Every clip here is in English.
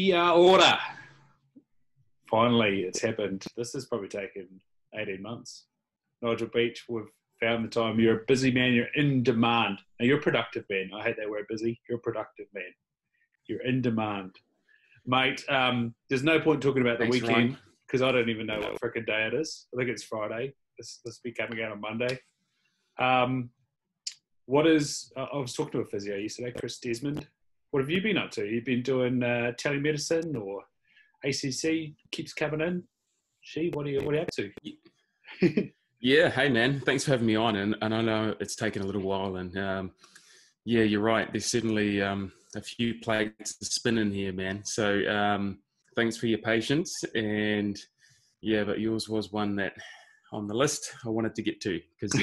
Kia ora. Finally, it's happened. This has probably taken 18 months. Nigel Beach, we've found the time. You're a busy man. You're in demand. Now, you're a productive man. I hate that word busy. You're a productive man. You're in demand. Mate, there's no point talking about the Thanks, weekend because I don't even know what frickin' day it is. I think it's Friday. This will be coming out on Monday. I was talking to a physio yesterday, Chris Desmond. What have you been up to? You've been doing telemedicine or ACC keeps coming in? What are you up to? Yeah, hey man, thanks for having me on. And I know it's taken a little while. And yeah, you're right. There's certainly a few plates to spin in here, man. So thanks for your patience. And yeah, but yours was one that on the list I wanted to get to because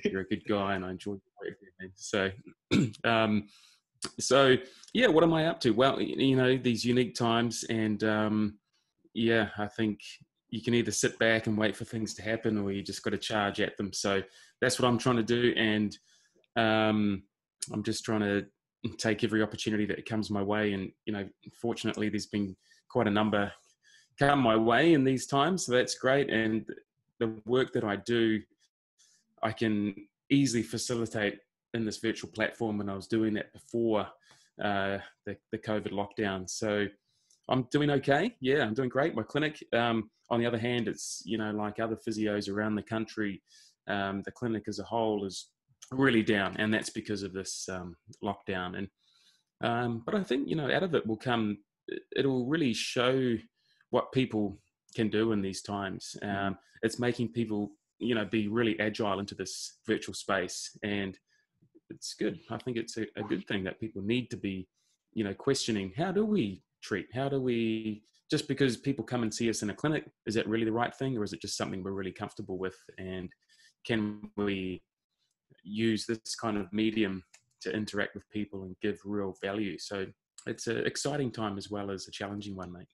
you're a good guy and I enjoy your work, man. So yeah, what am I up to? Well, you know, these unique times and yeah, I think you can either sit back and wait for things to happen or you just got to charge at them. So that's what I'm trying to do. And I'm just trying to take every opportunity that comes my way. And, you know, fortunately, there's been quite a number come my way in these times. So that's great. And the work that I do, I can easily facilitate in this virtual platform. And I was doing that before the COVID lockdown. So I'm doing okay. Yeah, I'm doing great. My clinic, on the other hand, it's, you know, like other physios around the country, the clinic as a whole is really down. And that's because of this lockdown. And but I think, you know, out of it will come, it'll really show what people can do in these times. It's making people, you know, be really agile into this virtual space. And it's good. I think it's a good thing that people need to be, you know, questioning, how do we treat? How do we, just because people come and see us in a clinic, is that really the right thing? Or is it just something we're really comfortable with? And can we use this kind of medium to interact with people and give real value? So it's an exciting time as well as a challenging one, mate.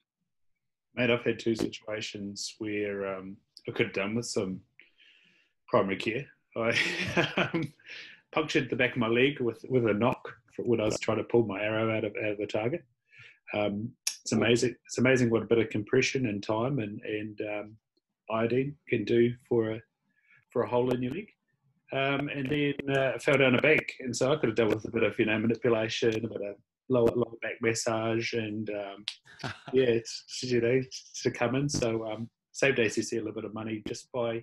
Mate, I've had two situations where I could have done with some primary care. I punctured the back of my leg with a knock when I was trying to pull my arrow out of the target. It's amazing. It's amazing what a bit of compression and time and iodine can do for a hole in your leg. And then I fell down a bank, and so I could have done with a bit of, you know, manipulation, a bit of lower back massage, and yeah, it's, you know, to come in. So saved ACC a little bit of money just by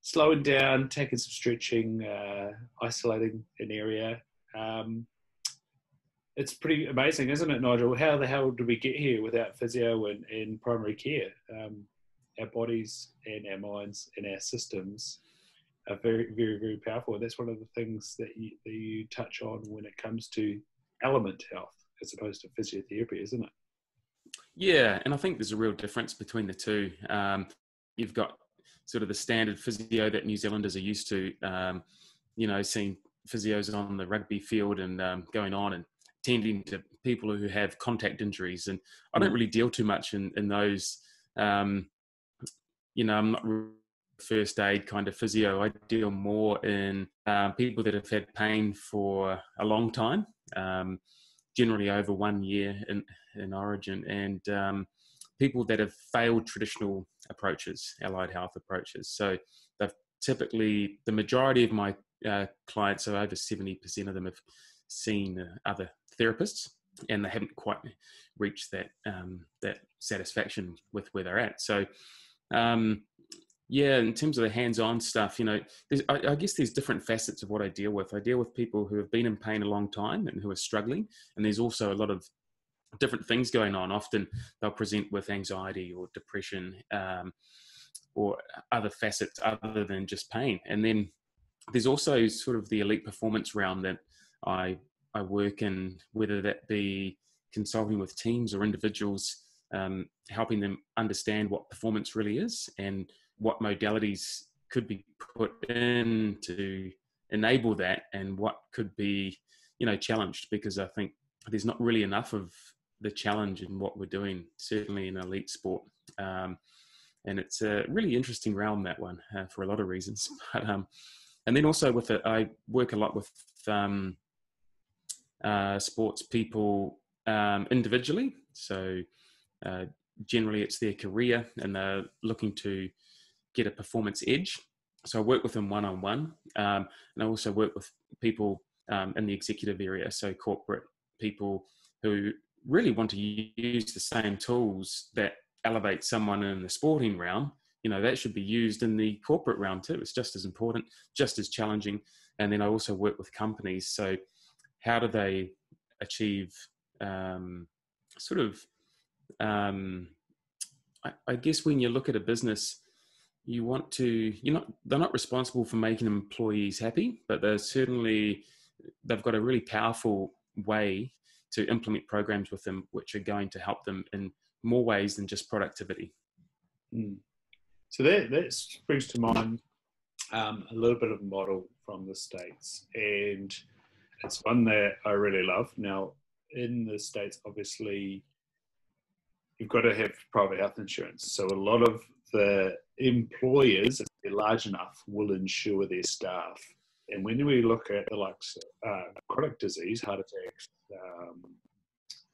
slowing down, taking some stretching, isolating an area. It's pretty amazing, isn't it, Nigel? How the hell did we get here without physio and primary care? Our bodies and our minds and our systems are very, very, very powerful. And that's one of the things that you touch on when it comes to element health as opposed to physiotherapy, isn't it? Yeah, and I think there's a real difference between the two. You've got sort of the standard physio that New Zealanders are used to, you know, seeing physios on the rugby field and going on and tending to people who have contact injuries. And I don't really deal too much in those, you know, I'm not first aid kind of physio. I deal more in people that have had pain for a long time, generally over 1 year in origin, and people that have failed traditional approaches, allied health approaches. So they've typically, the majority of my clients, so over 70% of them have seen other therapists, and they haven't quite reached that satisfaction with where they're at. So yeah, in terms of the hands-on stuff, you know, I guess there's different facets of what I deal with. I deal with people who have been in pain a long time and who are struggling, and there's also a lot of different things going on. Often they'll present with anxiety or depression, or other facets other than just pain. And then there's also sort of the elite performance realm that I work in, whether that be consulting with teams or individuals, helping them understand what performance really is and what modalities could be put in to enable that, and what could be, you know, challenged, because I think there's not really enough of the challenge in what we're doing, certainly in elite sport. And it's a really interesting realm, that one, for a lot of reasons. But, and then also with it, I work a lot with sports people individually, So generally it's their career and they're looking to get a performance edge. So I work with them one-on-one, and I also work with people in the executive area, so corporate people who really want to use the same tools that elevate someone in the sporting realm. That should be used in the corporate realm too. It's just as important, just as challenging. And then I also work with companies. So how do they achieve sort of, I guess when you look at a business, you want to, they're not responsible for making employees happy, but they've got a really powerful way to implement programs with them, which are going to help them in more ways than just productivity. So that brings to mind a little bit of a model from the States, and it's one that I really love. Now, in the States, obviously, you've got to have private health insurance. So a lot of the employers, if they're large enough, will insure their staff. And when we look at the likes of chronic disease, heart attacks,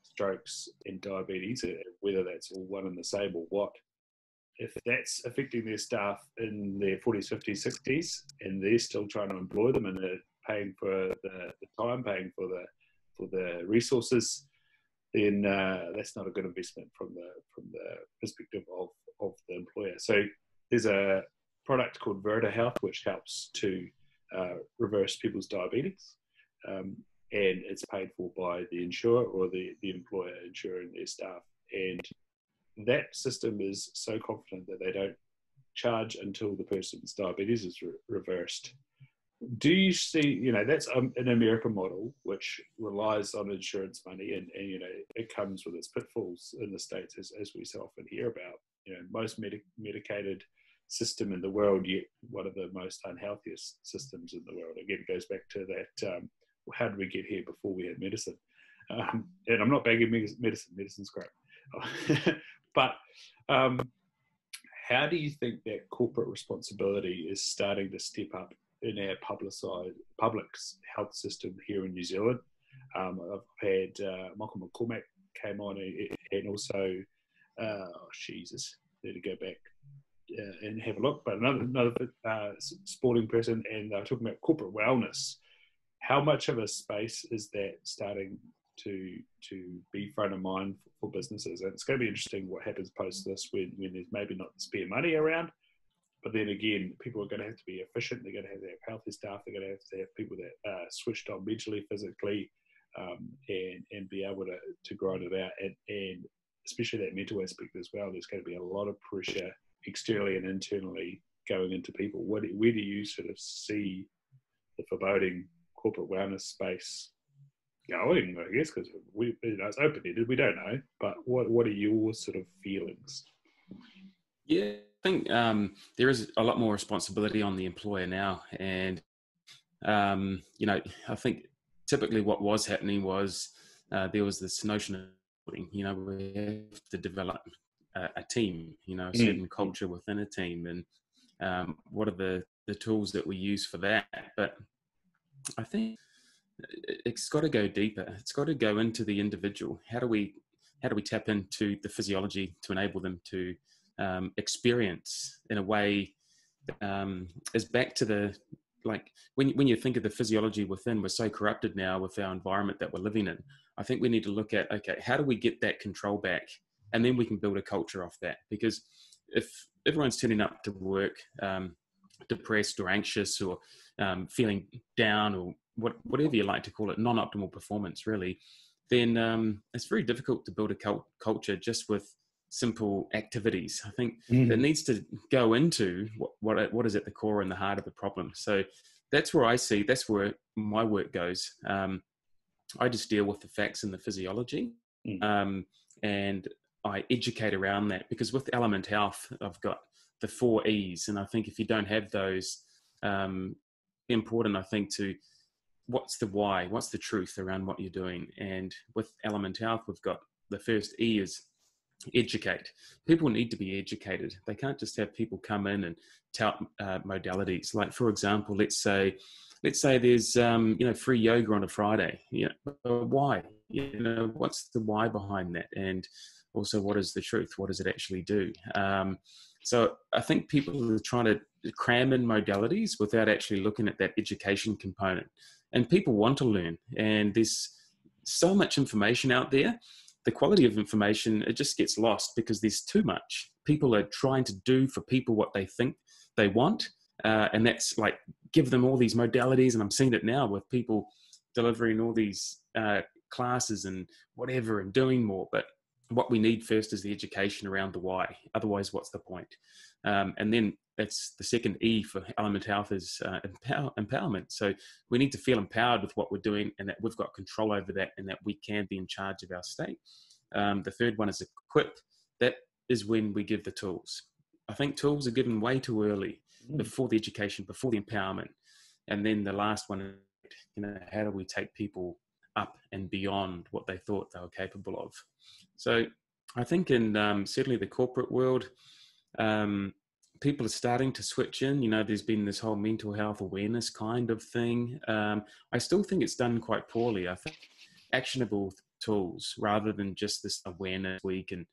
strokes, and diabetes, whether that's all one and the same or what, if that's affecting their staff in their 40s, 50s, 60s, and they're still trying to employ them and they're paying for the time, paying for the resources, then that's not a good investment from the perspective of the employer. So there's a product called Verta Health, which helps to reverse people's diabetes, and it's paid for by the insurer or the employer insuring their staff. And that system is so confident that they don't charge until the person's diabetes is reversed. Do you see, that's an American model which relies on insurance money, and it comes with its pitfalls in the States, as we so often hear about. Most medicated system in the world, yet one of the most unhealthiest systems in the world. Again, it goes back to that, how did we get here before we had medicine? And I'm not bagging medicine, medicine's great. But how do you think that corporate responsibility is starting to step up in our public health system here in New Zealand? I've had Michael McCormack came on, and also, Jesus, need to go back and have a look. But another sporting person, and they're talking about corporate wellness. How much of a space is that starting to be front of mind for businesses? And it's going to be interesting what happens post this when there's maybe not the spare money around. But then again, people are going to have to be efficient. They're going to have healthy staff. They're going to have people that are switched on mentally, physically, and be able to grind it out. And especially that mental aspect as well. There's going to be a lot of pressure externally and internally going into people. Where do you sort of see the foreboding corporate wellness space going? I guess because it's open-ended. We don't know. But what are your sort of feelings? Yeah, I think there is a lot more responsibility on the employer now. And, I think typically what was happening was there was this notion of, we have to develop a team, a certain culture within a team. And what are the tools that we use for that? But I think it's got to go deeper. It's got to go into the individual. How do we tap into the physiology to enable them to experience in a way is back to the, like when you think of the physiology within, we're so corrupted now with our environment that we're living in. I think we need to look at, okay, how do we get that control back? And then we can build a culture off that. Because if everyone's turning up to work depressed or anxious or feeling down or whatever you like to call it, non-optimal performance really, then it's very difficult to build a culture just with simple activities. I think that needs to go into what is at the core and the heart of the problem. So that's where my work goes. I just deal with the facts and the physiology, and I educate around that, because with Element Health, I've got the 4 E's. And I think if you don't have those, important, I think, to what's the why, what's the truth around what you're doing. And with Element Health, we've got the first E is educate. People need to be educated. They can't just have people come in and tout modalities. Like, for example, let's say let's say there's free yoga on a Friday. Why? What's the why behind that? And also, what is the truth? What does it actually do? So I think people are trying to cram in modalities without actually looking at that education component. And people want to learn, and there's so much information out there. The quality of information, it just gets lost because there's too much. People are trying to do for people what they think they want. And that's like, give them all these modalities. And I'm seeing it now with people delivering all these classes and whatever and doing more. But what we need first is the education around the why. Otherwise, what's the point? And then that's the second E for Element Health is empowerment. So we need to feel empowered with what we're doing and that we've got control over that and that we can be in charge of our state. The third one is equip. That is when we give the tools. I think tools are given way too early, before the education, before the empowerment. And then the last one, how do we take people up and beyond what they thought they were capable of? So I think in certainly the corporate world, people are starting to switch in. There's been this whole mental health awareness kind of thing. I still think it's done quite poorly. I think actionable tools rather than just this awareness week and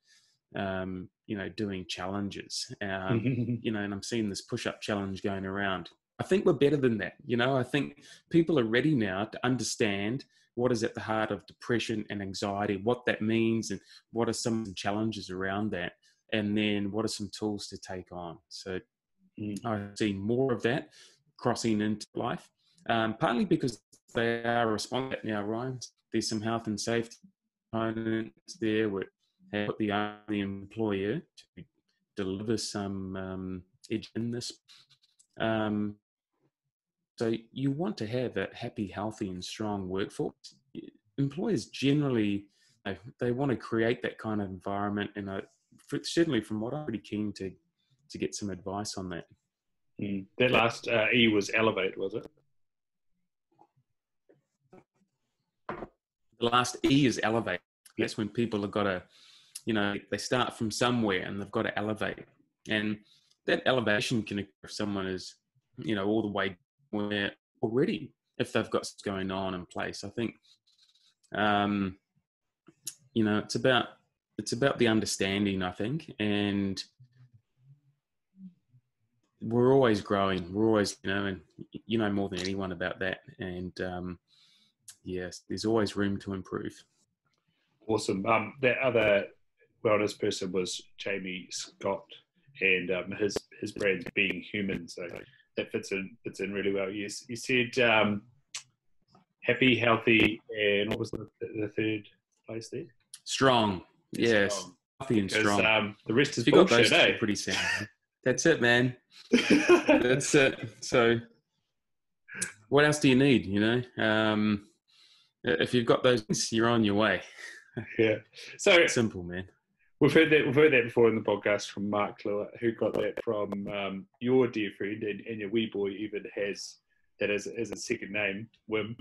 doing challenges. And I'm seeing this push-up challenge going around. I think we're better than that. I think people are ready now to understand what is at the heart of depression and anxiety, what that means, and what are some challenges around that, and then what are some tools to take on. So I see more of that crossing into life, partly because they are responding now, Ryan. There's some health and safety components there where they put the employer to deliver some edge in this. So you want to have a happy, healthy, and strong workforce. Employers generally, they want to create that kind of environment, and certainly from what I'm pretty keen to get some advice on that. That last E was elevate, was it? The last E is elevate. That's when people have got to, they start from somewhere and they've got to elevate. And that elevation can occur if someone is, all the way where already, if they've got what's going on in place. I think, it's about the understanding, I think, and we're always growing. We're always, and more than anyone about that. And yes, there's always room to improve. Awesome. That other wellness person was Jamie Scott, and his brand Being Human. So that fits in really well. Yes, you said happy, healthy, and what was the third place there? Strong. Yes, strong. Happy and strong. The rest is bullshit, eh? Pretty sound. That's it, man. That's it. So, what else do you need? If you've got those, you're on your way. Yeah. So simple, man. We've heard that before in the podcast from Mark Lewis, who got that from your dear friend, and your wee boy even has that as a second name, Wim.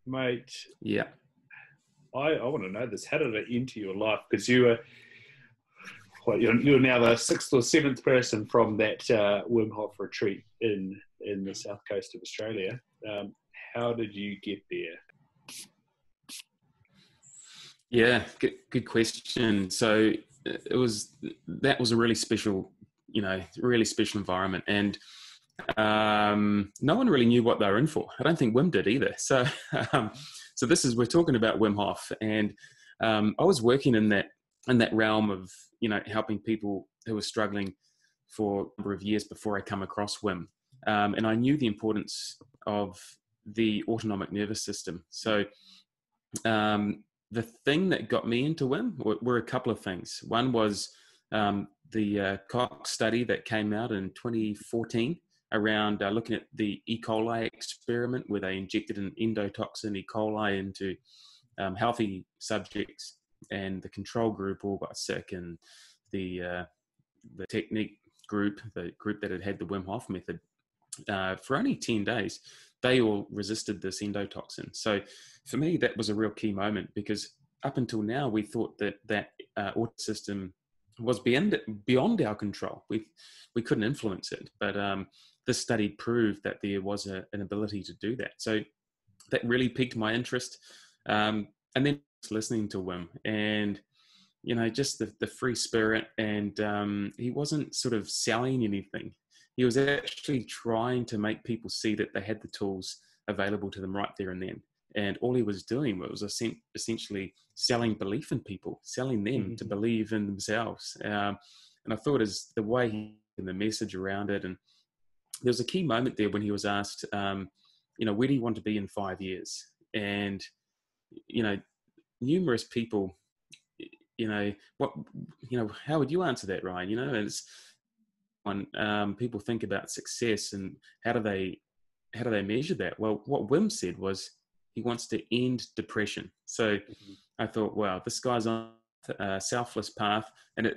Mate. Yeah. I want to know this. How did it enter your life? Because you're now the sixth or seventh person from that Wim Hof retreat in the south coast of Australia. How did you get there? Yeah, good question. So that was a really special, really special environment, and no one really knew what they were in for. I don't think Wim did either. So, we're talking about Wim Hof, and I was working in that realm of helping people who were struggling for a number of years before I come across Wim, and I knew the importance of the autonomic nervous system. So. The thing that got me into Wim were a couple of things. One was the Cox study that came out in 2014 around looking at the E. coli experiment, where they injected an endotoxin E. coli into healthy subjects, and the control group all got sick, and the technique group, the group that had the Wim Hof method, for only 10 days, they all resisted this endotoxin. So for me, that was a real key moment, because up until now, we thought that auto system was beyond our control. We couldn't influence it. But this study proved that there was an ability to do that. So that really piqued my interest. And then listening to Wim, and just the free spirit, and he wasn't sort of selling anything. He was actually trying to make people see that they had the tools available to them right there and then. And all he was doing was essentially selling belief in people, selling them to believe in themselves. And I thought as the way he and the message around it, and there was a key moment there when he was asked, where do you want to be in 5 years? And, numerous people, how would you answer that, Ryan? And it's when people think about success and how do they measure that? Well, what Wim said was he wants to end depression. So I thought, wow, this guy's on a selfless path, and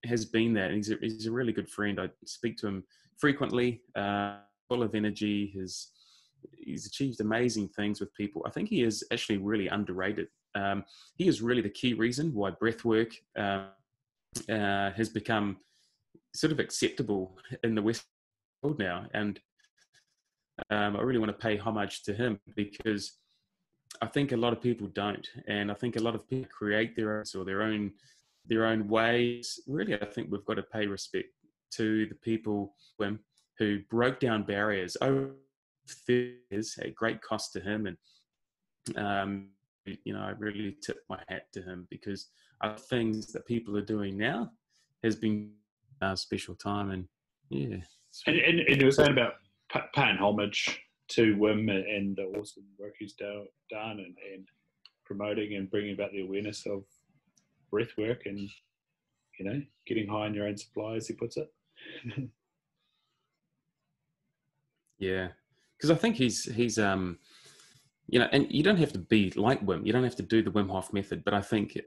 has been that. And he's a really good friend. I speak to him frequently, full of energy. He's achieved amazing things with people. I think he is actually really underrated. He is really the key reason why breathwork has become sort of acceptable in the West world now. And I really want to pay homage to him, because I think a lot of people don't. And I think a lot of people create their own ways. Really, I think we've got to pay respect to the people who broke down barriers over 30 years at great cost to him. And I really tip my hat to him, because other things that people are doing now has been a special time. And yeah. And you were saying about paying homage to Wim and the awesome work he's done and promoting and bringing about the awareness of breath work and, getting high in your own supply, as he puts it. Yeah. Because I think he's and you don't have to be like Wim. You don't have to do the Wim Hof method, but I think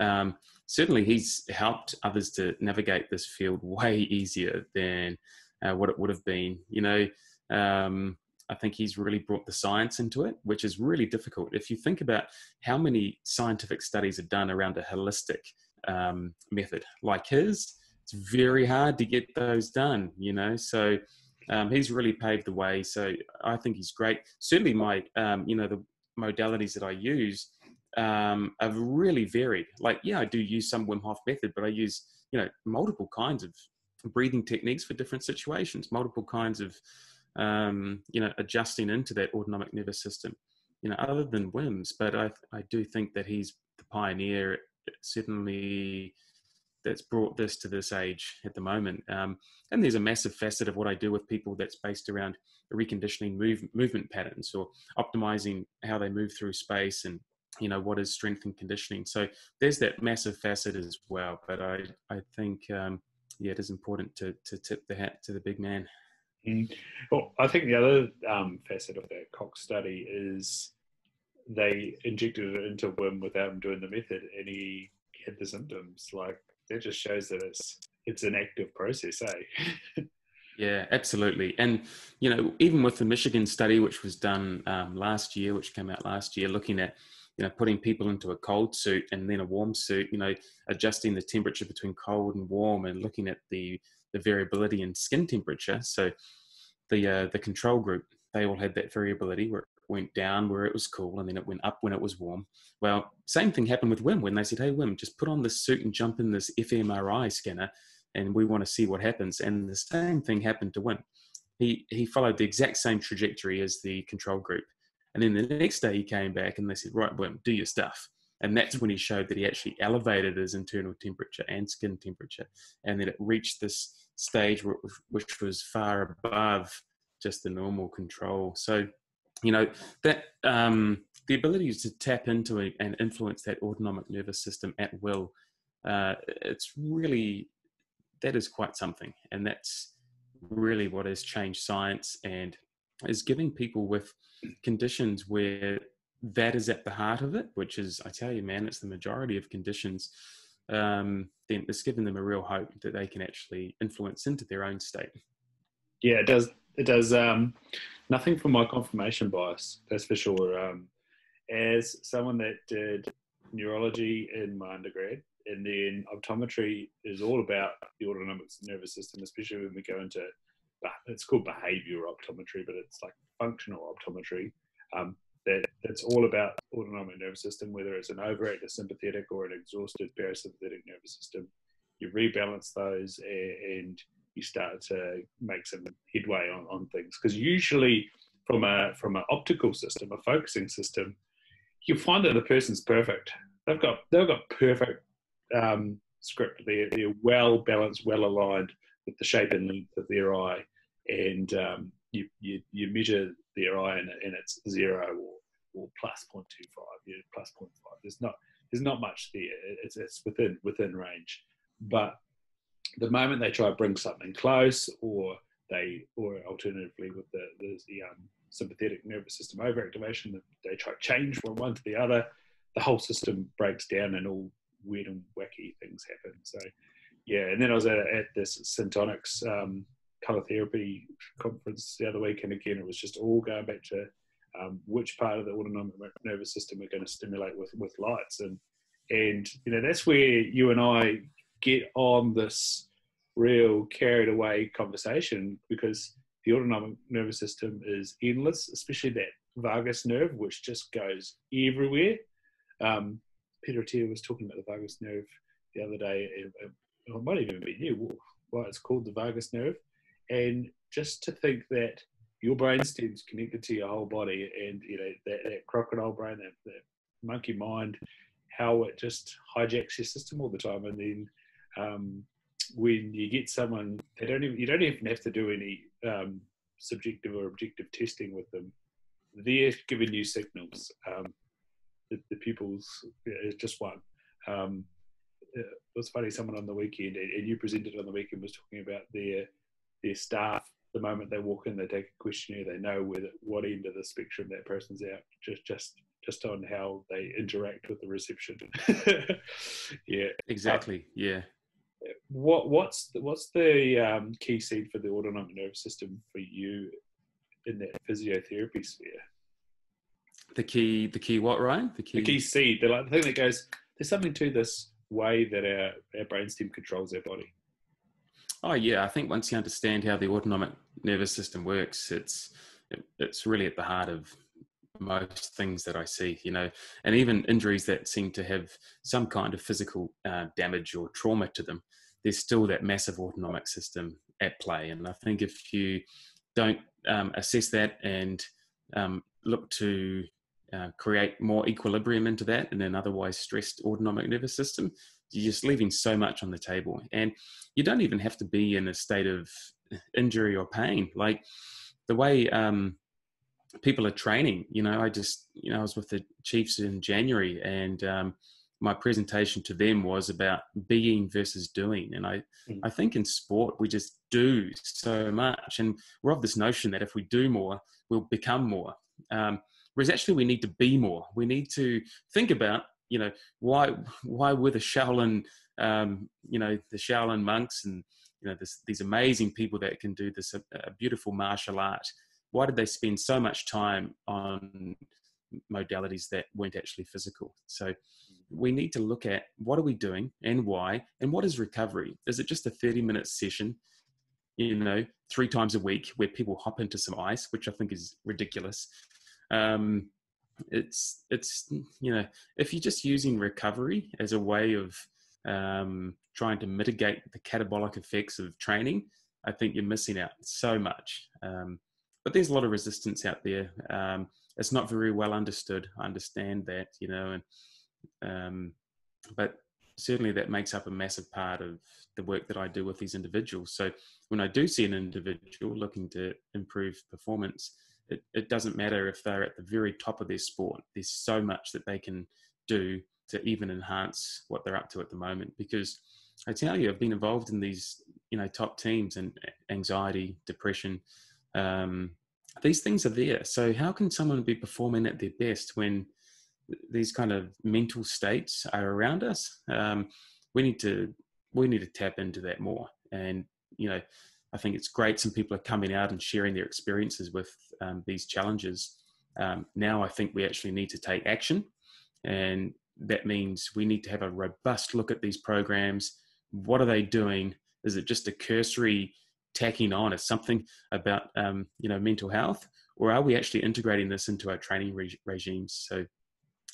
certainly he's helped others to navigate this field way easier than what it would have been. I think he's really brought the science into it, which is really difficult. If you think about how many scientific studies are done around a holistic method like his, it's very hard to get those done, So he's really paved the way. So I think he's great. Certainly the modalities that I use are really varied. I do use some Wim Hof method, but I use, multiple kinds of breathing techniques for different situations, multiple kinds of, adjusting into that autonomic nervous system, other than Wim's. But I do think that he's the pioneer, certainly, that's brought this to this age at the moment. And there's a massive facet of what I do with people that's based around reconditioning movement patterns, or optimizing how they move through space, and what is strength and conditioning. So there's that massive facet as well. But I think it is important to tip the hat to the big man. Well, I think the other facet of that Cox study is they injected it into Wim without him doing the method, and he had the symptoms. That just shows that it's an active process, eh? Yeah, absolutely. And, even with the Michigan study, which was done which came out last year, looking at, putting people into a cold suit and then a warm suit, adjusting the temperature between cold and warm, and looking at the variability in skin temperature. So the control group, they all had that variability where it went down where it was cool, and then it went up when it was warm. Well, same thing happened with Wim when they said, hey, Wim, just put on this suit and jump in this fMRI scanner, and we want to see what happens. And the same thing happened to Wim. He followed the exact same trajectory as the control group. And then the next day he came back and they said, right, Wim, do your stuff. And that's when he showed that he actually elevated his internal temperature and skin temperature. And then it reached this stage which was far above just the normal control. So, that the ability to tap into and influence that autonomic nervous system at will, it's really, that is quite something. And that's really what has changed science, and is giving people with conditions where that is at the heart of it, which is, I tell you, man, it's the majority of conditions, then it's giving them a real hope that they can actually influence into their own state. Yeah, it does. It does nothing for my confirmation bias, that's for sure. As someone that did neurology in my undergrad, and then optometry is all about the autonomic nervous system, especially when we go into it's called behavioural optometry, but it's like functional optometry. That's all about autonomic nervous system, whether it's an overactive sympathetic or an exhausted parasympathetic nervous system. You rebalance those and you start to make some headway on things. Because usually from an optical system, a focusing system, you find that the person's perfect. They've got perfect script. They're well balanced, well aligned with the shape and length of their eye, and you measure their eye and it's 0 or plus 0.25, plus 0.5. There's not much there. It's within range, but the moment they try to bring something close, or alternatively with the sympathetic nervous system overactivation, they try to change from one to the other, the whole system breaks down and all weird and wacky things happen. So yeah, and then I was at this Syntonics colour therapy conference the other week, and again it was just all going back to which part of the autonomic nervous system we're going to stimulate with lights, and that's where you and I get on this real carried away conversation, because the autonomic nervous system is endless, especially that vagus nerve, which just goes everywhere. Peter Attia was talking about the vagus nerve the other day. It might even be you. Why it's called the vagus nerve, and just to think that your brainstem's connected to your whole body, and that crocodile brain, that monkey mind, how it just hijacks your system all the time, and then when you get someone, you don't even have to do any subjective or objective testing with them. They're giving you signals. The pupils is just one. It was funny, someone on the weekend, and you presented on the weekend, was talking about their staff. The moment they walk in, they take a questionnaire. They know what end of the spectrum that person's out, just on how they interact with the reception. Yeah, exactly. Yeah. What's the key seed for the autonomic nervous system for you in that physiotherapy sphere? The key what, Ryan? The key seed. The thing that goes, there's something to this way that our brainstem controls our body. Oh yeah, I think once you understand how the autonomic nervous system works, it's really at the heart of most things that I see, and even injuries that seem to have some kind of physical damage or trauma to them, there's still that massive autonomic system at play. And I think if you don't assess that and look to create more equilibrium into that in an otherwise stressed autonomic nervous system, you're just leaving so much on the table. And you don't even have to be in a state of injury or pain. Like the way people are training, I was with the Chiefs in January, and my presentation to them was about being versus doing. And I think in sport, we just do so much. And we're of this notion that if we do more, we'll become more. Whereas actually we need to be more. We need to think about, why were the Shaolin, the Shaolin monks and, these amazing people that can do this a beautiful martial art. Why did they spend so much time on modalities that weren't actually physical? So we need to look at what are we doing and why, and what is recovery? Is it just a 30-minute session, 3 times a week where people hop into some ice, which I think is ridiculous? It's if you're just using recovery as a way of trying to mitigate the catabolic effects of training, I think you're missing out so much. But there's a lot of resistance out there. It's not very well understood. I understand that, but certainly that makes up a massive part of the work that I do with these individuals. So when I do see an individual looking to improve performance, it doesn't matter if they're at the very top of their sport. There's so much that they can do to even enhance what they're up to at the moment. Because I tell you, I've been involved in these, top teams, and anxiety, depression, these things are there. So how can someone be performing at their best when these kind of mental states are around us? We need to tap into that more. And, I think it's great some people are coming out and sharing their experiences with these challenges. Now I think we actually need to take action, and that means we need to have a robust look at these programs. What are they doing? Is it just a cursory tacking on as something about, mental health, or are we actually integrating this into our training regimes? So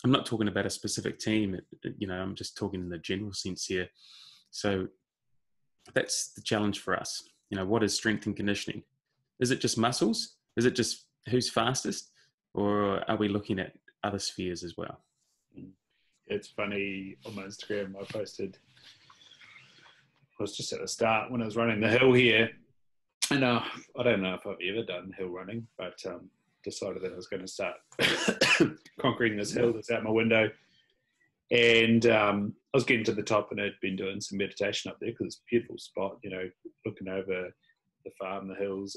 I'm not talking about a specific team, I'm just talking in the general sense here. So that's the challenge for us. What is strength and conditioning? Is it just muscles? Is it just who's fastest? Or are we looking at other spheres as well? It's funny, on my Instagram, I was just at the start when I was running the hill here. And I don't know if I've ever done hill running, but decided that I was going to start conquering this hill that's out my window. And I was getting to the top, and I'd been doing some meditation up there because it's a beautiful spot, looking over the farm, the hills,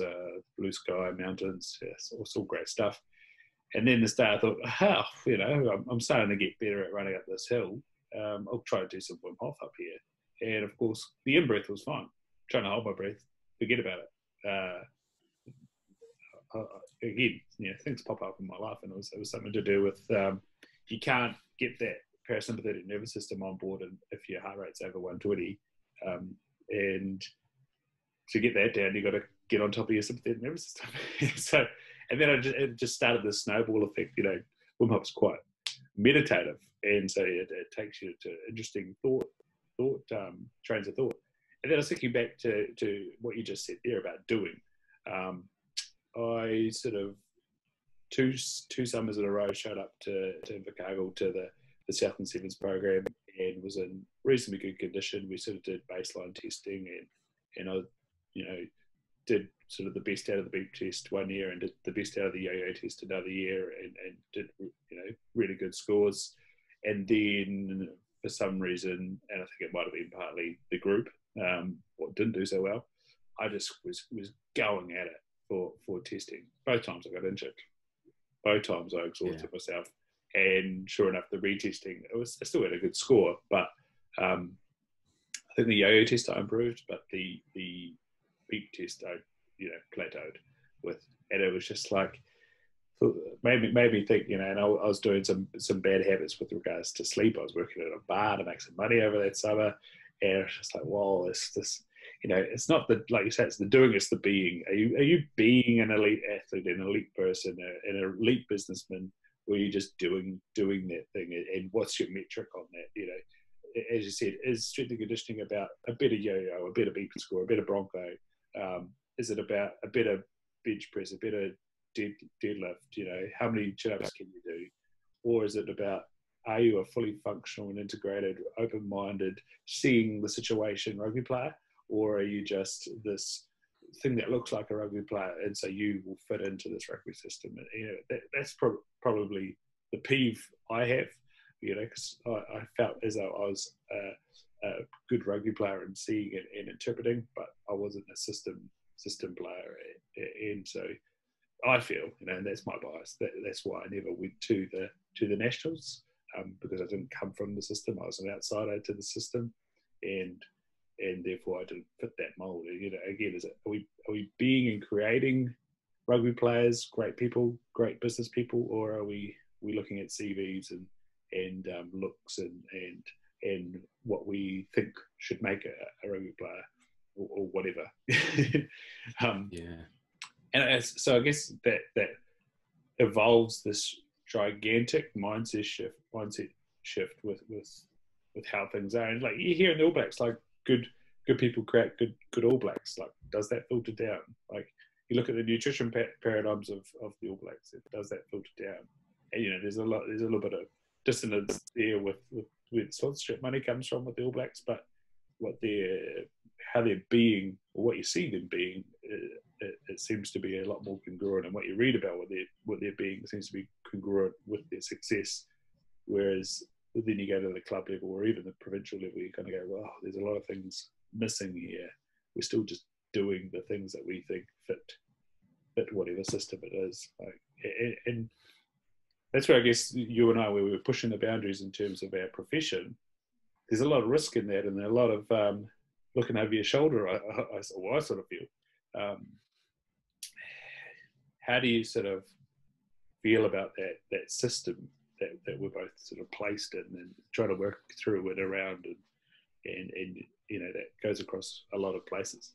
blue sky, mountains. Yes, all great stuff. And then the start, I thought, I'm starting to get better at running up this hill. I'll try to do some Wim Hof up here. And of course, the in-breath was fine. Trying to hold my breath, forget about it. Again, things pop up in my life, and it was something to do with you can't get that parasympathetic nervous system on board, and if your heart rate's over 120, and to get that down, you got to get on top of your sympathetic nervous system. So, and then it just started this snowball effect. Wim Hof's quite meditative, and so it takes you to interesting thought trains of thought. And then I was thinking back to what you just said there about doing. I sort of two summers in a row showed up to Invercargill to the Southern Sevens program, and was in reasonably good condition. We sort of did baseline testing, and I, did sort of the best out of the beep test one year, and did the best out of the yo-yo test another year, and did really good scores. And then for some reason, and I think it might have been partly the group, what didn't do so well, I just was going at it for testing. Both times I got injured. Both times I exhausted myself. And sure enough, the retesting, I still had a good score, but I think the yo-yo test I improved, but the beep test I plateaued with. And it was just like, made me think, and I was doing some bad habits with regards to sleep. I was working at a bar to make some money over that summer, and it was just like, whoa, this it's not the, like you said, it's the doing, it's the being. Are you being an elite athlete, an elite person, an elite businessman, or are you just doing that thing? And what's your metric on that? As you said, is strength and conditioning about a better yo-yo, a better beep score, a better bronco? Is it about a better bench press, a better deadlift? How many chin-ups can you do? Or is it about, are you a fully functional and integrated, open-minded, seeing the situation rugby player? Or are you just this thing that looks like a rugby player, and so you will fit into this rugby system? And, that's probably the peeve I have, because I felt as though I was a good rugby player in seeing it and interpreting, but I wasn't a system player. And so I feel, and that's my bias, that's why I never went to the nationals, because I didn't come from the system. I was an outsider to the system, and therefore I didn't fit that mold. Again, are we being and creating rugby players, great people, great business people, or are we looking at CVs and looks and what we think should make a rugby player, or whatever? And so I guess that evolves this gigantic mindset shift with how things are. And like you hear in the All Blacks, like good people create good All Blacks. Like, does that filter down? Like, you look at the nutrition paradigms of the All Blacks, does that filter down? And there's a little bit of dissonance there with where the sponsorship money comes from with the All Blacks, but how they're being, or what you see them being, it seems to be a lot more congruent, and what you read about what they're being seems to be congruent with their success. Whereas then you go to the club level or even the provincial level, you kind of go, well, there's a lot of things missing here. We're still just doing the things that we think fit whatever system it is. And that's where I guess you and I, where we were pushing the boundaries in terms of our profession, there's a lot of risk in that, and a lot of looking over your shoulder, I sort of feel. How do you sort of feel about that system that we're both sort of placed in, and try to work through it around, and that goes across a lot of places?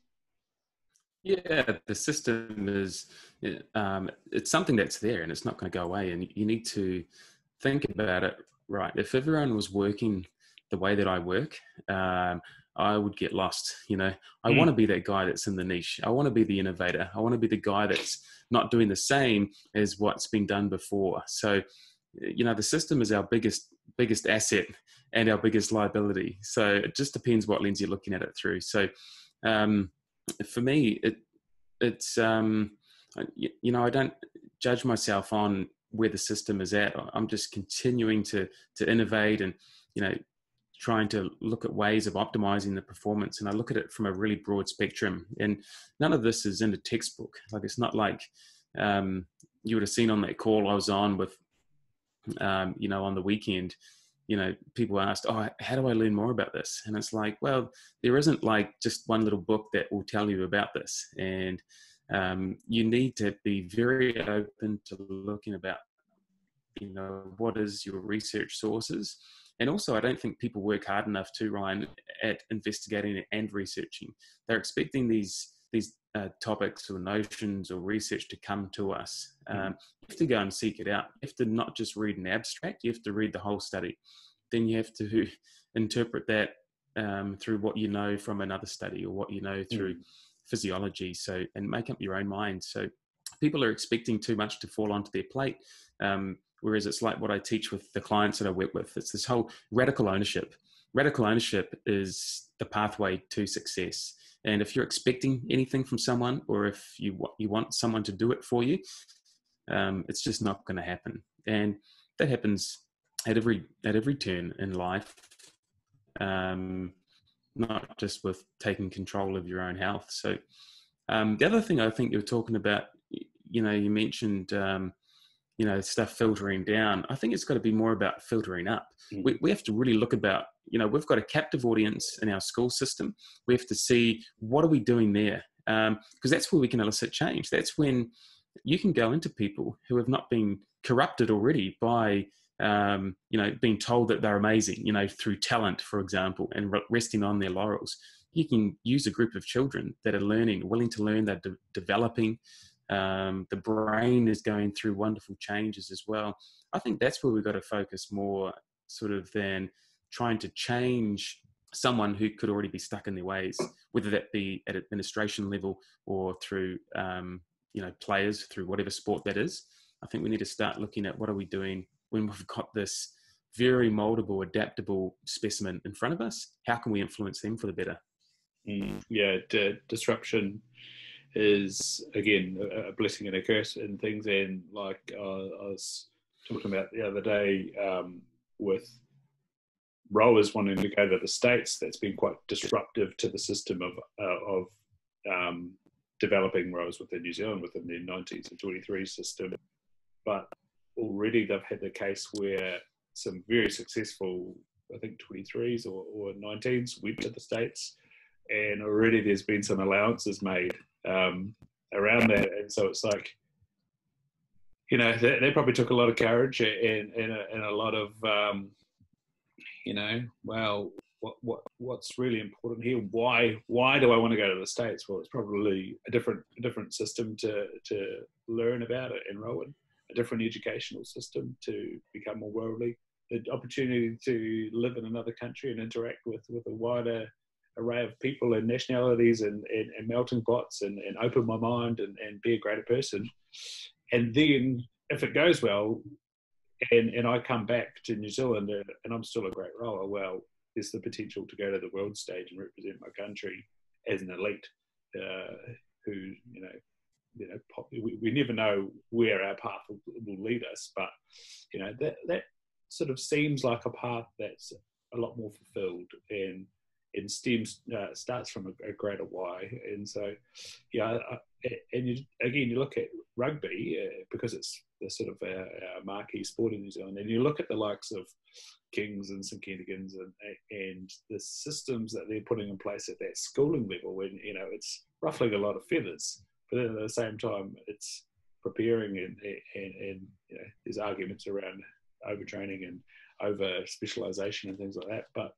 Yeah, the system is, it's something that's there and it's not going to go away. And you need to think about it, right? If everyone was working the way that I work, I would get lost. I want to be that guy that's in the niche. I want to be the innovator. I want to be the guy that's not doing the same as what's been done before. So, the system is our biggest asset and our biggest liability. So it just depends what lens you're looking at it through. So, for me, it's I don't judge myself on where the system is at. I'm just continuing to innovate and trying to look at ways of optimizing the performance. And I look at it from a really broad spectrum. And none of this is in a textbook. Like, it's not like you would have seen on that call I was on with on the weekend. People asked, "Oh, how do I learn more about this?" And it's like, well, there isn't like just one little book that will tell you about this. And you need to be very open to looking about, what is your research sources. And also, I don't think people work hard enough too, Ryan, at investigating and researching. They're expecting these topics or notions or research to come to us. You have to go and seek it out. You have to not just read an abstract, you have to read the whole study. Then you have to interpret that through what you know from another study or what you know through physiology. So, and make up your own mind. So people are expecting too much to fall onto their plate. Whereas it's like what I teach with the clients that I work with. It's this whole radical ownership. Radical ownership is the pathway to success. And if you're expecting anything from someone, or if you want someone to do it for you, it's just not going to happen. And that happens at every turn in life, not just with taking control of your own health. So the other thing I think you were talking about, you mentioned stuff filtering down. I think it's got to be more about filtering up. We have to really look about, we've got a captive audience in our school system. We have to see, what are we doing there? Because that's where we can elicit change. That's when you can go into people who have not been corrupted already by, being told that they're amazing, through talent, for example, and resting on their laurels. You can use a group of children that are learning, willing to learn, they're developing. The brain is going through wonderful changes as well. I think that's where we've got to focus more, sort of, than trying to change someone who could already be stuck in their ways, whether that be at administration level or through, players, through whatever sport that is. I think we need to start looking at, what are we doing when we've got this very moldable, adaptable specimen in front of us? How can we influence them for the better? Disruption is, again, a blessing and a curse in things. And like I was talking about the other day, with rowers wanting to go to the States, that's been quite disruptive to the system of developing rowers within New Zealand, within the 90s and 23 system. But already they've had the case where some very successful, I think 23s or 19s went to the States, and already there's been some allowances made around that. And so it's like, they probably took a lot of courage and a lot of, well, what's really important here? Why do I want to go to the States? Well, it's probably a different system to learn about it and row in, a different educational system to become more worldly, the opportunity to live in another country and interact with a wider array of people and nationalities and melting pots and open my mind and be a greater person. And then if it goes well and I come back to New Zealand and I'm still a great rower, well, there's the potential to go to the world stage and represent my country as an elite who, we never know where our path will lead us, but, that sort of seems like a path that's a lot more fulfilled and starts from a greater why. And so, you look at rugby because it's the sort of our marquee sport in New Zealand, and you look at the likes of Kings and St Kentigans and the systems that they're putting in place at that schooling level, when it's ruffling a lot of feathers, but then at the same time it's preparing and there's arguments around overtraining and over specialization and things like that. But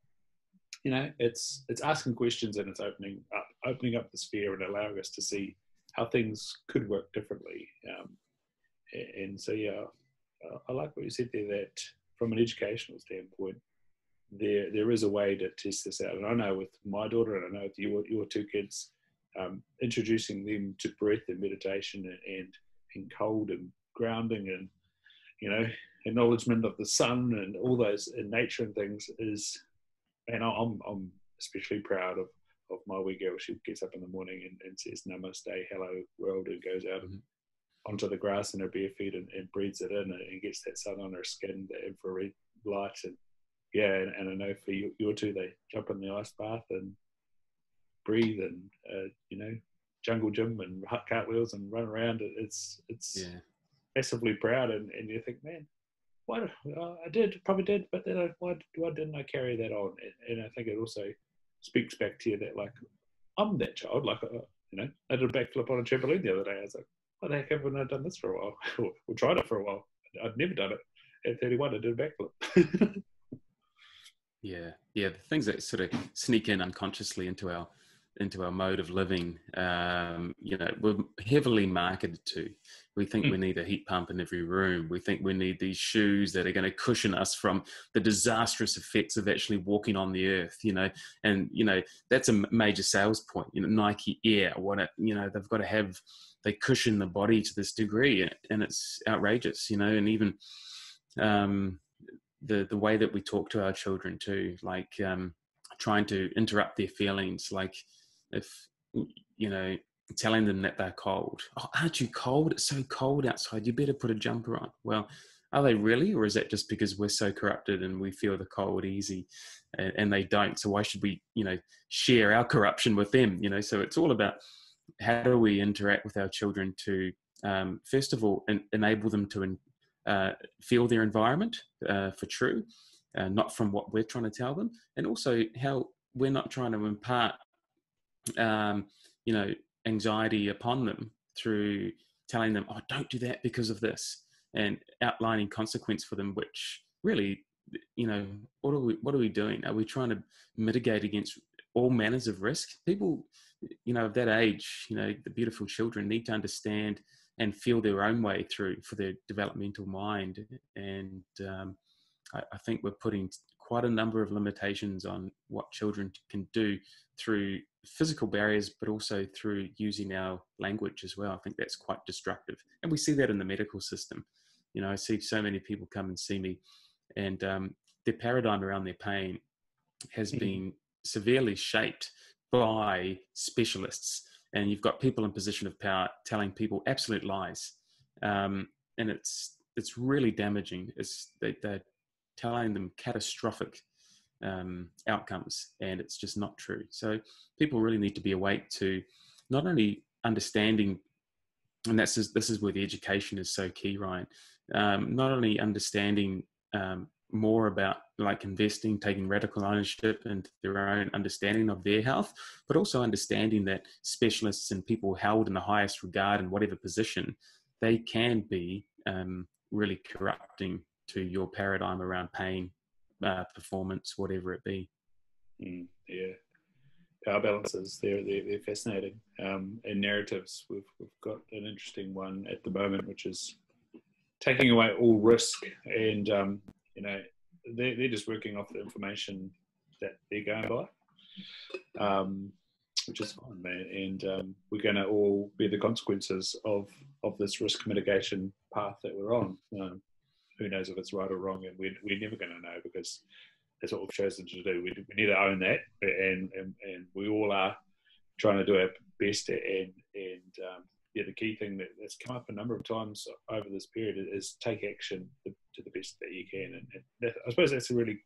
it's asking questions and it's opening up opening up the sphere and allowing us to see how things could work differently. And so, yeah, I like what you said there, that from an educational standpoint, there is a way to test this out. And I know with my daughter, and I know with your two kids, introducing them to breath and meditation and cold and grounding and, acknowledgement of the sun and all those in nature and things is, and I'm especially proud of my wee girl. She gets up in the morning and says namaste, hello world, and goes out and onto the grass in her bare feet and breathes it in and gets that sun on her skin, the infrared light. And yeah, and I know for your two, they jump in the ice bath and breathe and jungle gym and cartwheels and run around. It's massively proud, and you think, man, why I probably did, but then why didn't I carry that on? And I think it also speaks back to you that, like, I'm that child. Like, I did a backflip on a trampoline the other day. I was like, why the heck haven't I done this for a while? or tried it for a while. I'd never done it. At 31, I did a backflip. Yeah, the things that sort of sneak in unconsciously into our mode of living, we're heavily marketed to. We think we need a heat pump in every room. We think we need these shoes that are going to cushion us from the disastrous effects of actually walking on the earth, and, that's a major sales point. Nike Air, they've got to have, they cushion the body to this degree, and it's outrageous, and even, the way that we talk to our children too, like trying to interrupt their feelings, like if telling them that they're cold. Oh, aren't you cold? It's so cold outside, you better put a jumper on. Well, are they really? Or is that just because we're so corrupted and we feel the cold easy and they don't? So why should we share our corruption with them? So it's all about how do we interact with our children to first of all enable them to feel their environment for true, not from what we're trying to tell them, and also how we're not trying to impart, anxiety upon them through telling them, oh, don't do that because of this, and outlining consequence for them, which really, what are we doing? Are we trying to mitigate against all manners of risk? People, of that age, the beautiful children need to understand and feel their own way through for their developmental mind. And I think we're putting quite a number of limitations on what children can do through physical barriers, but also through using our language as well. I think that's quite destructive. And we see that in the medical system. I see so many people come and see me, and their paradigm around their pain has been severely shaped by specialists. And you've got people in position of power telling people absolute lies. And it's really damaging. They're telling them catastrophic outcomes, and it's just not true. So people really need to be awake to not only understanding, and this is where the education is so key, Ryan, not only understanding more about like investing, taking radical ownership and their own understanding of their health, but also understanding that specialists and people held in the highest regard in whatever position, they can be really corrupting to your paradigm around pain, performance, whatever it be. Yeah, power balances, they're fascinating. And narratives, we've got an interesting one at the moment, which is taking away all risk, and they're just working off the information that they're going by, which is fine, man. And we're going to all bear the consequences of this risk mitigation path that we're on. Who knows if it's right or wrong, and we're never going to know, because that's what we've chosen to do. We need to own that, and we all are trying to do our best. And the key thing that's come up a number of times over this period is take action to the best that you can. And I suppose that's a really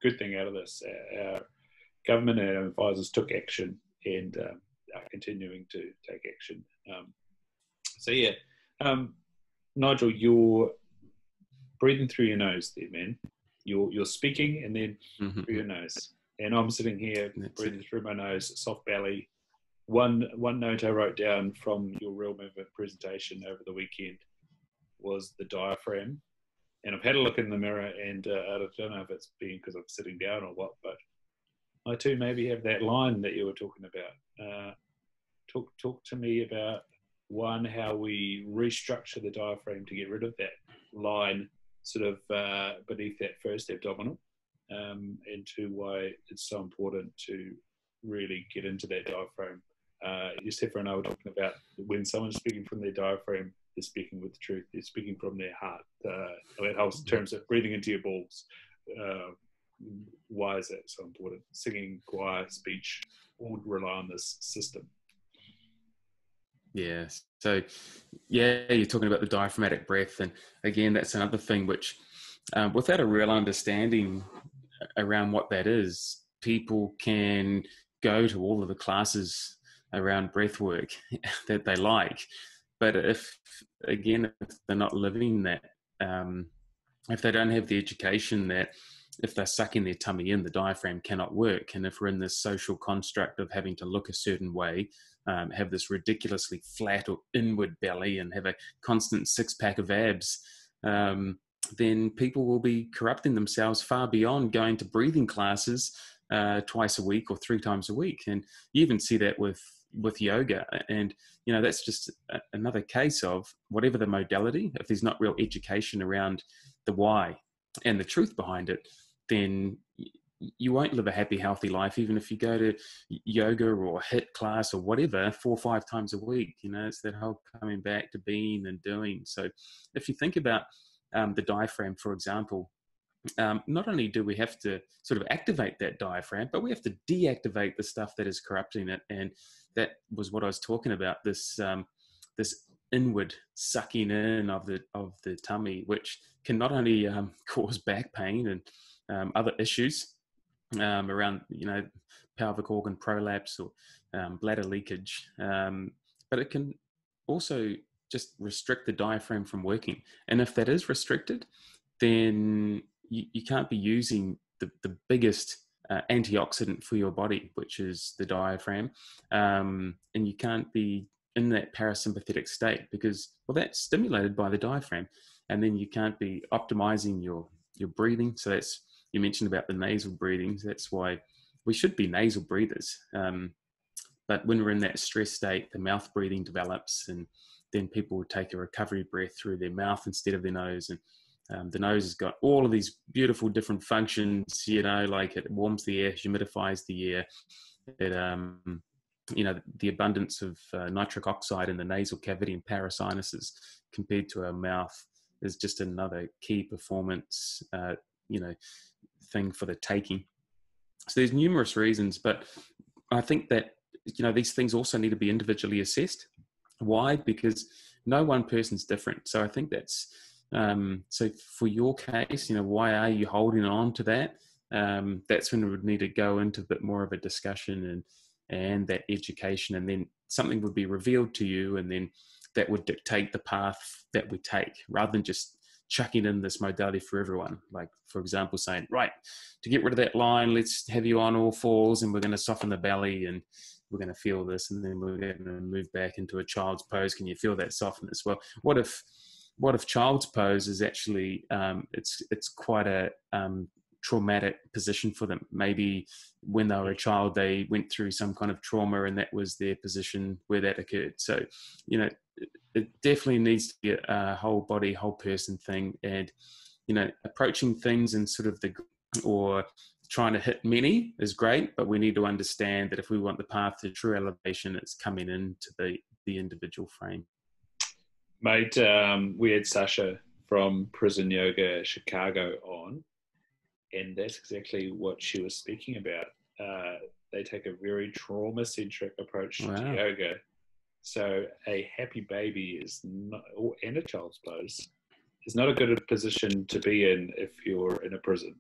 good thing out of this. Our government and our advisors took action and are continuing to take action. Nigel, you're breathing through your nose there, man. You're speaking and then through your nose. And I'm sitting here breathing through my nose, soft belly. One note I wrote down from your real movement presentation over the weekend was the diaphragm. And I've had a look in the mirror, and I don't know if it's been because I'm sitting down or what, but I too maybe have that line that you were talking about. Talk to me about, one, how we restructure the diaphragm to get rid of that line sort of beneath that first abdominal, and two, why it's so important to really get into that diaphragm. Yusefa and I were talking about when someone's speaking from their diaphragm, they're speaking with the truth. They're speaking from their heart. That helps in terms of breathing into your balls. Why is that so important? Singing, choir, speech, all rely on this system. Yeah. So, yeah, you're talking about the diaphragmatic breath. And again, that's another thing which, without a real understanding around what that is, people can go to all of the classes around breath work that they like. But if they're not living that, if they don't have the education that if they're sucking their tummy in, the diaphragm cannot work. And if we're in this social construct of having to look a certain way, have this ridiculously flat or inward belly and have a constant six-pack of abs, then people will be corrupting themselves far beyond going to breathing classes twice a week or 3 times a week. And you even see that with yoga. And, that's just another case of whatever the modality, if there's not real education around the why and the truth behind it, then you won't live a happy, healthy life, even if you go to yoga or HIIT class or whatever 4 or 5 times a week. It's that whole coming back to being and doing. So if you think about the diaphragm, for example, not only do we have to sort of activate that diaphragm, but we have to deactivate the stuff that is corrupting it. And that was what I was talking about, this inward sucking in of the tummy, which can not only cause back pain and other issues around pelvic organ prolapse or bladder leakage, but it can also just restrict the diaphragm from working. And if that is restricted, then you can't be using the biggest antioxidant for your body, which is the diaphragm, and you can't be in that parasympathetic state because, well, that's stimulated by the diaphragm, and then you can't be optimizing your breathing. So that's, you mentioned about the nasal breathing. That's why we should be nasal breathers. But when we're in that stress state, the mouth breathing develops, and then people will take a recovery breath through their mouth instead of their nose. And the nose has got all of these beautiful different functions, like it warms the air, humidifies the air. It, the abundance of nitric oxide in the nasal cavity and parasinuses compared to our mouth is just another key performance, thing for the taking. So there's numerous reasons, but I think that, these things also need to be individually assessed. Why? Because no one person's different. So I think that's, so for your case, why are you holding on to that? That's when we would need to go into a bit more of a discussion and that education, and then something would be revealed to you, and then that would dictate the path that we take, rather than just chucking in this modality for everyone. Like, for example, saying, right, to get rid of that line, let's have you on all fours and we're going to soften the belly and we're going to feel this, and then we're going to move back into a child's pose. Can you feel that softness? Well, what if child's pose is actually, it's quite a traumatic position for them. Maybe when they were a child, they went through some kind of trauma and that was their position where that occurred. So, it definitely needs to be a whole body, whole person thing. And, approaching things in sort of or trying to hit many is great, but we need to understand that if we want the path to true elevation, it's coming into the individual frame. Mate, we had Sasha from Prison Yoga Chicago on, and that's exactly what she was speaking about. They take a very trauma-centric approach to yoga. So a happy baby is not, and a child's pose, is not a good position to be in if you're in a prison.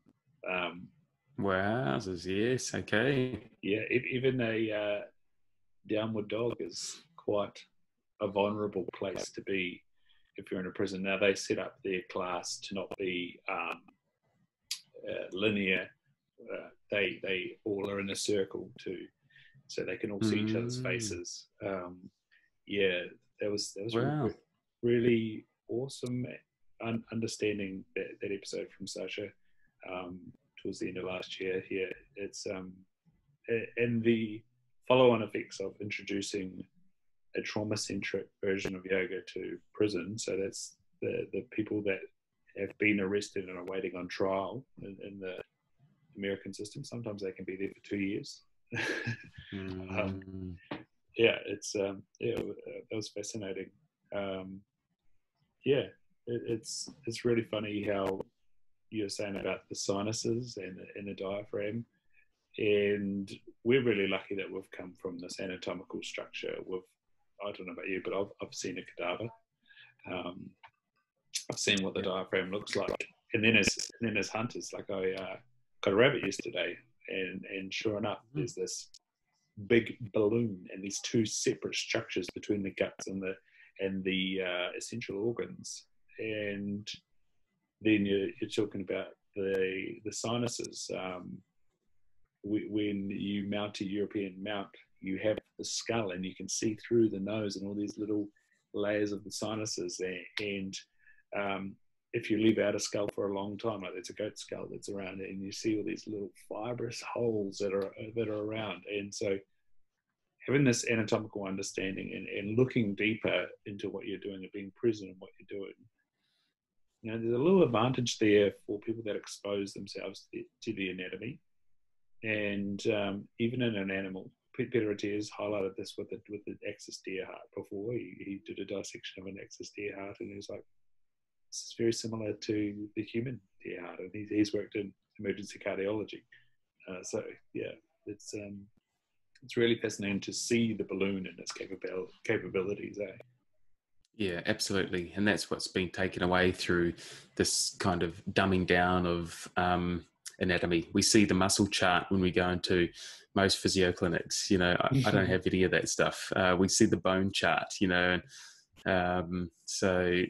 Wow, yes, okay. Yeah, even a downward dog is quite a vulnerable place to be if you're in a prison. Now, they set up their class to not be linear. They all are in a circle too, so they can all see each other's faces. That was wow. really awesome. Understanding that episode from Sasha towards the end of last year. It's and the follow-on effects of introducing a trauma-centric version of yoga to prison. So that's the people that have been arrested and are waiting on trial in the American system. Sometimes they can be there for 2 years. Yeah, that was fascinating. It's really funny how you're saying about the sinuses and the diaphragm. And we're really lucky that we've come from this anatomical structure. I don't know about you, but I've seen a cadaver. I've seen what the diaphragm looks like. And then as hunters, like I got a rabbit yesterday, and sure enough, there's this big balloon and these two separate structures between the guts and the essential organs. And then you're talking about the sinuses. When you mount a European mount, you have the skull and you can see through the nose and all these little layers of the sinuses. And if you leave out a skull for a long time, like there's a goat skull that's around it, and you see all these little fibrous holes that are around. And so having this anatomical understanding and looking deeper into what you're doing and being present in what you're doing, there's a little advantage there for people that expose themselves to the anatomy. And even in an animal, Peter Attia's highlighted this with the axis deer heart before. He did a dissection of an axis deer heart, and he was like, this is very similar to the human deer heart. And he's worked in emergency cardiology. So yeah, it's really fascinating to see the balloon and its capabilities. Yeah, absolutely. And that's what's been taken away through this kind of dumbing down of anatomy. We see the muscle chart when we go into most physio clinics. I don't have any of that stuff. We see the bone chart, and so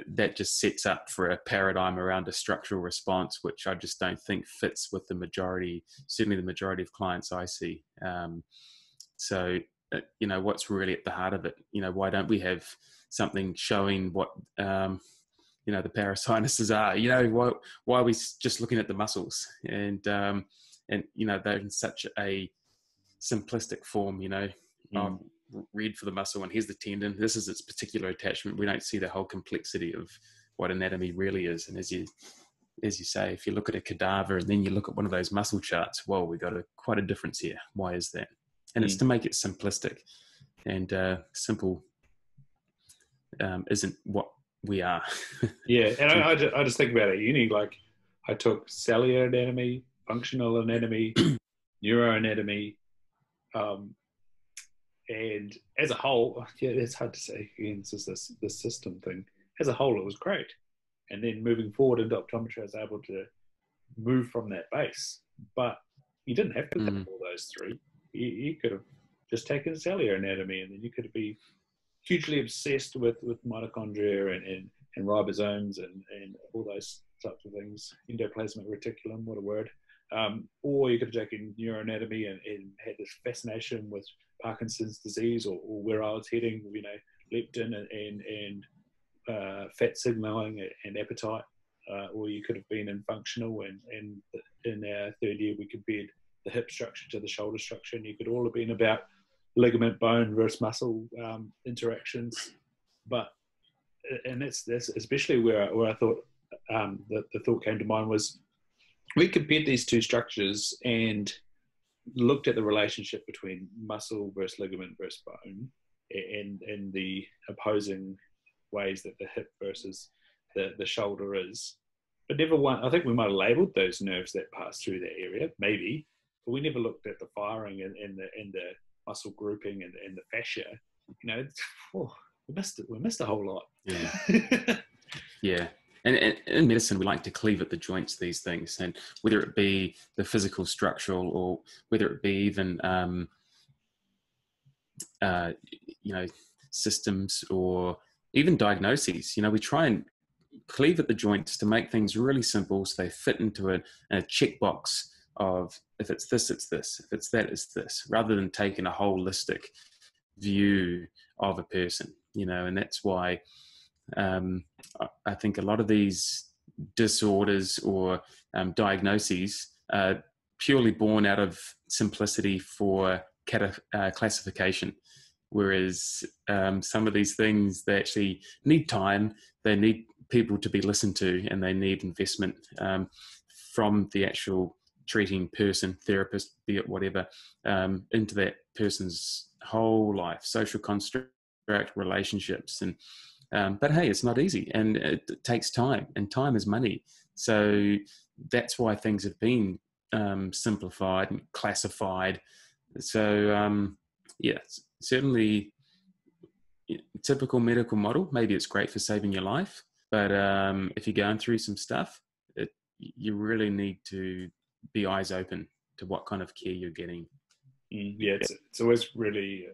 that just sets up for a paradigm around a structural response, which I just don't think fits with certainly the majority of clients I see. So what's really at the heart of it? Why don't we have something showing what the parasinuses are? Why are we just looking at the muscles? And they're in such a simplistic form. Read for the muscle, and here's the tendon. This is its particular attachment. We don't see the whole complexity of what anatomy really is. And as you say, if you look at a cadaver and then you look at one of those muscle charts, whoa, we got quite a difference here. Why is that? And it's to make it simplistic, and simple isn't what we are. Yeah, and I just think about it. Uni, like I took cellular anatomy, functional anatomy, neuroanatomy, and as a whole, yeah, it's hard to say. Again, it's just this system thing. As a whole, it was great. And then moving forward into optometry, I was able to move from that base. But you didn't have to take all those three. You could have just taken cellular anatomy, and then you could be hugely obsessed with mitochondria and ribosomes and all those types of things. Endoplasmic reticulum, what a word. Or you could have taken neuroanatomy and had this fascination with Parkinson's disease, or where I was heading, leptin and fat signaling and appetite. Or you could have been in functional, and in our third year we compared the hip structure to the shoulder structure, and you could all have been about ligament, bone versus muscle interactions. And that's especially where I thought the thought came to mind was, we compared these two structures and looked at the relationship between muscle versus ligament versus bone, and the opposing ways that the hip versus the shoulder is. But never I think we might have labelled those nerves that pass through that area, maybe, but we never looked at the firing and the muscle grouping and the fascia. We missed a whole lot. Yeah. Yeah. And in medicine, we like to cleave at the joints, these things, and whether it be the physical, structural, or whether it be even, systems or even diagnoses. We try and cleave at the joints to make things really simple, so they fit into a checkbox of, if it's this, it's this. If it's that, it's this, rather than taking a holistic view of a person, and that's why I think a lot of these disorders or diagnoses are purely born out of simplicity for classification. Whereas some of these things, they actually need time, they need people to be listened to, and they need investment from the actual treating person, therapist, be it whatever, into that person's whole life, social construct, relationships. And but hey, it's not easy, and it takes time, and time is money. So that's why things have been simplified and classified. So yeah, certainly typical medical model. Maybe it's great for saving your life, but if you're going through some stuff, you really need to be eyes open to what kind of care you're getting. Yeah, it's always really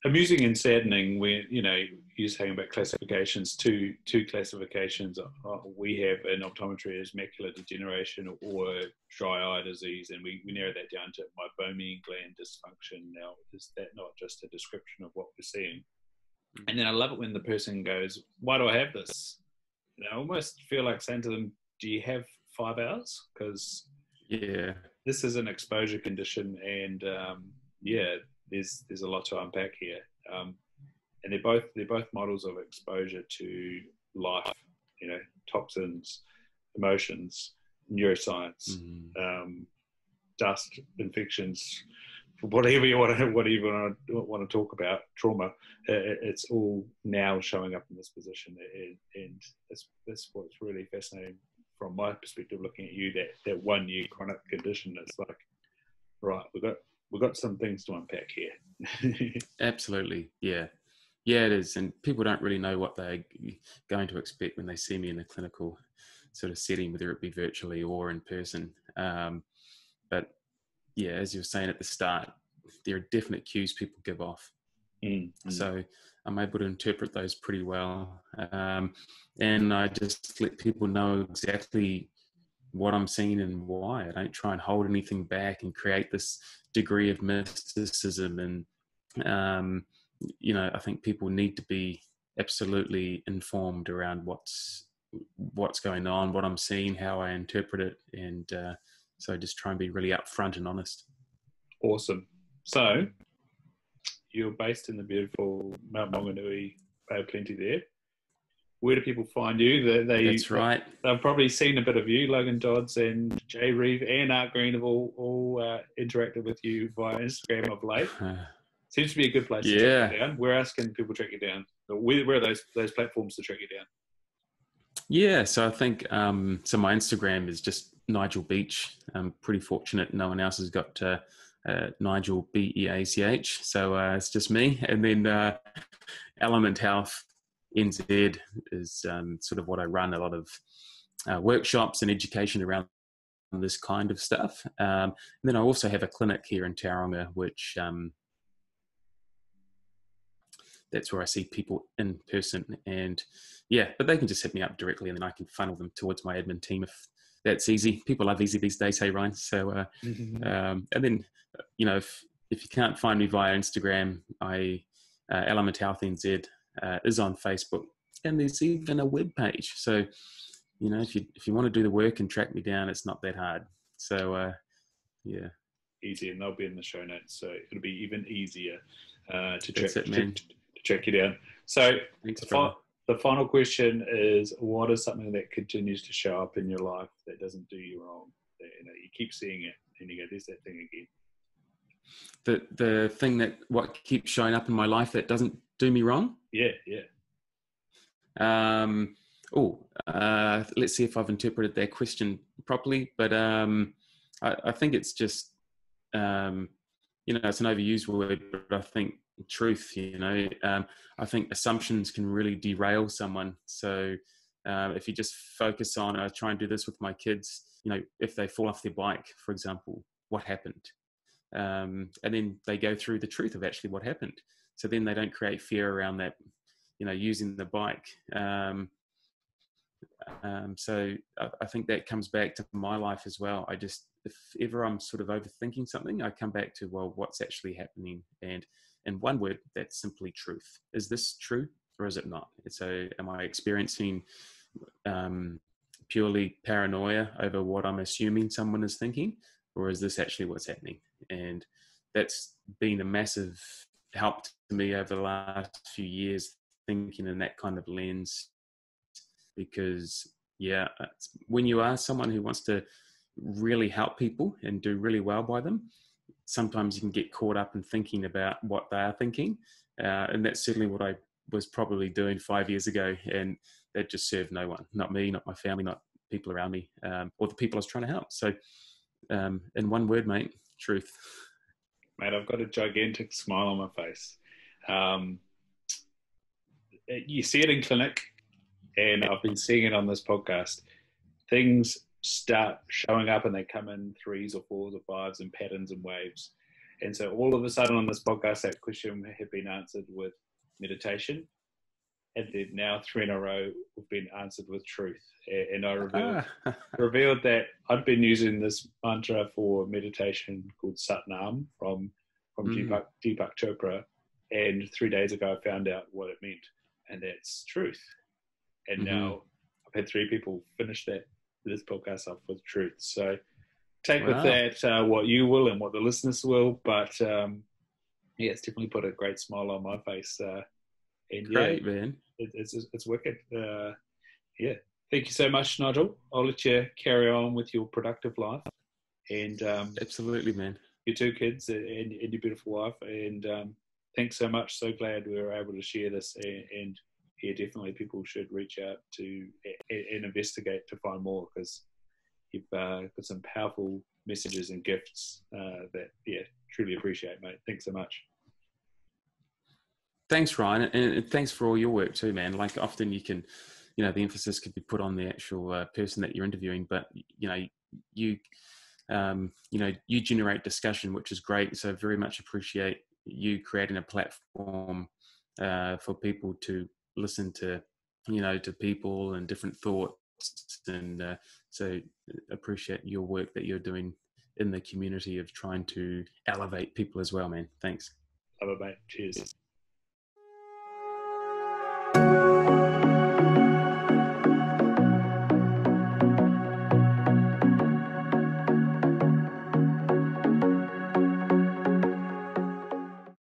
amusing and saddening when, you're saying about classifications. Two classifications we have in optometry is macular degeneration or dry eye disease, and we narrow that down to meibomian gland dysfunction. Now, is that not just a description of what we're seeing? And then I love it when the person goes, "Why do I have this?" I almost feel like saying to them, "Do you have 5 hours?" Because this is an exposure condition, and there's a lot to unpack here. And they're both models of exposure to life, toxins, emotions, neuroscience, dust, infections, whatever you want to talk about, trauma. It's all now showing up in this position, and that's what's really fascinating from my perspective, looking at you. That 1 year chronic condition. It's like, right, we've got some things to unpack here. Absolutely, yeah, it is, and people don't really know what they're going to expect when they see me in a clinical sort of setting, whether it be virtually or in person. But yeah, as you were saying at the start, there are definite cues people give off. So I'm able to interpret those pretty well. And I just let people know exactly what I'm seeing and why. I don't try and hold anything back and create this degree of mysticism. And, I think people need to be absolutely informed around what's going on, what I'm seeing, how I interpret it. And so just try and be really upfront and honest. Awesome. So you're based in the beautiful Mount Maunganui, Bay of Plenty there. Where do people find you? That's right. They've probably seen a bit of you. Logan Dodds and Jay Reeve and Art Green have all interacted with you via Instagram of late. Seems to be a good place to track you down. Where else can people track you down? Where are those platforms to track you down? Yeah, so I think so my Instagram is just Nigel Beach. I'm pretty fortunate no one else has got Nigel Beach, so it's just me. And then Element Health NZ is sort of what I run, a lot of workshops and education around this kind of stuff. And then I also have a clinic here in Tauranga, which that's where I see people in person. And but they can just hit me up directly, and then I can funnel them towards my admin team if that's easy. People love easy these days, hey Ryan. So and then if you can't find me via Instagram, Element Health NZ is on Facebook, and there's even a web page. So if you want to do the work and track me down, it's not that hard. So easy, and they'll be in the show notes, so it'll be even easier to track you down. So the final question is, what is something that continues to show up in your life that doesn't do you wrong? That, you keep seeing it, and you go, "There's that thing again." The thing what keeps showing up in my life that doesn't do me wrong? Yeah. Let's see if I've interpreted that question properly. But I think it's just it's an overused word, but I think truth. I think assumptions can really derail someone. So if you just focus on, I try and do this with my kids. If they fall off their bike, for example, what happened? And then they go through the truth of actually what happened. So then they don't create fear around that, using the bike. So I think that comes back to my life as well. If ever I'm sort of overthinking something, I come back to, well, what's actually happening? And in one word, that's simply truth. Is this true or is it not? So am I experiencing purely paranoia over what I'm assuming someone is thinking? or is this actually what's happening? And that's been a massive help to me over the last few years, thinking in that kind of lens, because when you are someone who wants to really help people and do really well by them, sometimes you can get caught up in thinking about what they are thinking. And that's certainly what I was probably doing 5 years ago. And that just served no one, not me, not my family, not people around me, or the people I was trying to help. So in one word, mate, truth. Mate, I've got a gigantic smile on my face. You see it in clinic, and I've been seeing it on this podcast. Things start showing up and they come in 3s or 4s or 5s and patterns and waves. And so all of a sudden on this podcast, that question had been answered with meditation. And then now 3 in a row have been answered with truth. And I revealed that I'd been using this mantra for meditation called Satnam from Deepak Chopra. And 3 days ago, I found out what it meant. And that's truth. And now I've had 3 people finish this podcast off with truth. So take with that what you will and what the listeners will. But it's definitely put a great smile on my face. And great, man. It's wicked. Thank you so much, Nigel. I'll let you carry on with your productive life. And absolutely, man. Your 2 kids and your beautiful wife. And thanks so much. So glad we were able to share this. And definitely people should reach out to and investigate to find more, because you've got some powerful messages and gifts that truly appreciate, mate. Thanks so much. Thanks, Ryan, and thanks for all your work too, man. Like often you can, the emphasis could be put on the actual person that you're interviewing, but you generate discussion, which is great. So very much appreciate you creating a platform for people to listen to, to people and different thoughts. And so appreciate your work that you're doing in the community of trying to elevate people as well, man. Thanks. Love it, mate. Cheers.